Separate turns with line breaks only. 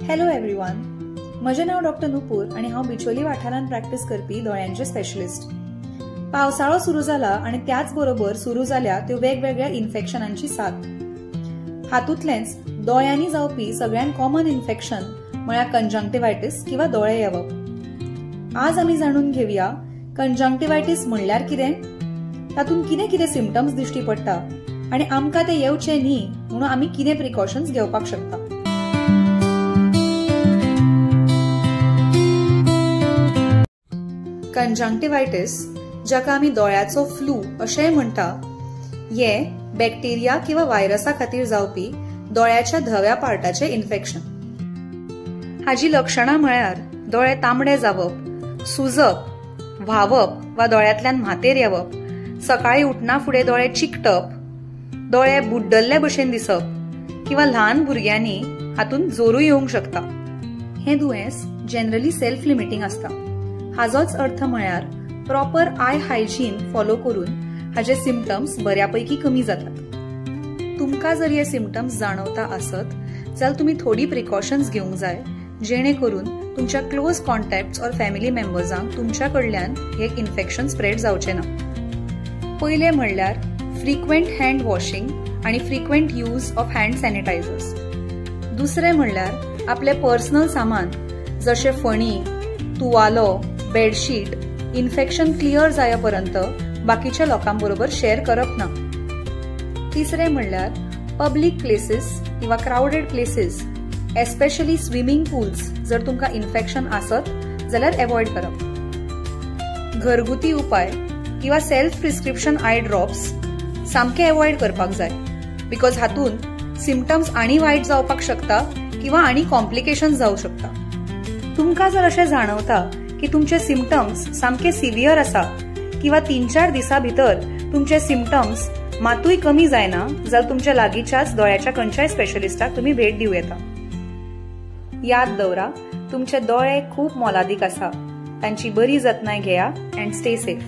Hello everyone, म्हजें नाव doctor नुपूर आणि हांव बिचोली वाठारांत प्रॅक्टिस करपी दोळ्यांचे स्पेशलिस्ट. पावसाळो सुरू जाला आणि त्याच बरोबर सुरू जाल्या त्यो वेगवेगळ्या इन्फेक्शनांची साथ. हातूंतलेंच दोळ्यांनी जावपी सगळ्यात कॉमन इन्फेक्शन म्हळ्यार कंजंक्टिवायटीस किंवा दोळे येवप. आज आमी जाणून घेवया कंजंक्टिवायटीस म्हणल्यार कितें, तातूंत कितें कितें सिम्पटम्स दिश्टी पडटा आणि आमकां ते येवचे न्ही म्हणून आमी कितें प्रिकॉशन्स घेवपाक शकता. कंजंक्टिवायटीस, जाका आमी दोळ्याचो फ्लू अशेंय म्हणटा, हे बॅक्टेरिया किंवा व्हायरसा खातीर जावपी दोळ्याच्या धव्या पार्टाचे इन्फेक्शन. हाजी लक्षणां म्हळ्यार दोळे तांबडे जावप, सुजप, व्हावप वा दोळ्यांतल्यान म्हातेर येवप, सकाळी उठना फुडें दोळे चिकटप, दोळे बुड्डल्ले भशेन दिसप किंवा ल्हान भुरग्यांनी हातूंत जोरूय येवंक शकता. हें दुयेंस जनरली सेल्फ लिमिटिंग आसता. हाजोच अर्थ म्हळ्यार प्रॉपर आय हायजीन फॉलो करून हाजे सिम्पटम्स बऱ्यापैकी कमी जातात. तुमकां जर हे सिम्पटम्स जाणवता आसत जाल्यार तुमी थोडी प्रिकॉशन्स घेवंक जाय, जेणे करून तुमच्या क्लोज कॉन्टॅक्ट्स ऑर फॅमिली मेंबर्सांक तुमच्या कडल्यान हे इन्फेक्शन स्प्रेड जावचें ना. पयलें म्हणल्यार फ्रिक्वेंट हँड वॉशिंग आणि frequent use of hand sanitizers. दुसरें म्हणल्यार आपले पर्सनल सामान जशें फणी, तुवालो, बेडशीट इन्फेक्शन क्लियर जायपर्यंत बाकीच्या लोकांबरोबर शेअर करप ना. तिसरें म्हणल्यार पब्लिक प्लेसेस किंवा crowded places, especially swimming pools, जर तुमकां इन्फेक्शन आसत जाल्यार अवॉइड करप. घरगुती उपाय किंवा सेल्फ प्रिस्क्रिप्शन आय ड्रॉप्स सामके अवॉइड करपाक जाय, बिकॉज हातून सिम्पटम्स आनी वायट जावपाक शकता किंवा आनी कॉम्प्लिकेशन्स जावंक शकता. तुमकां जर अशें जाणवता की तुमचे सिम्पटम्स सामके सिव्हियर आसा किंवा 3-4 दिसां भितर तुमचे सिम्पटम्स मातूय कमी जायना जाल्यार तुमच्या लागींच्याच दोळ्याच्या खंयच्याय स्पेशलिस्टाक तुम्ही भेट दिवं येता. याद दवरा, तुमचे दोळे खूप मोलादीक आसा. तांची बरी जतनाय घेया अँड स्टे सेफ.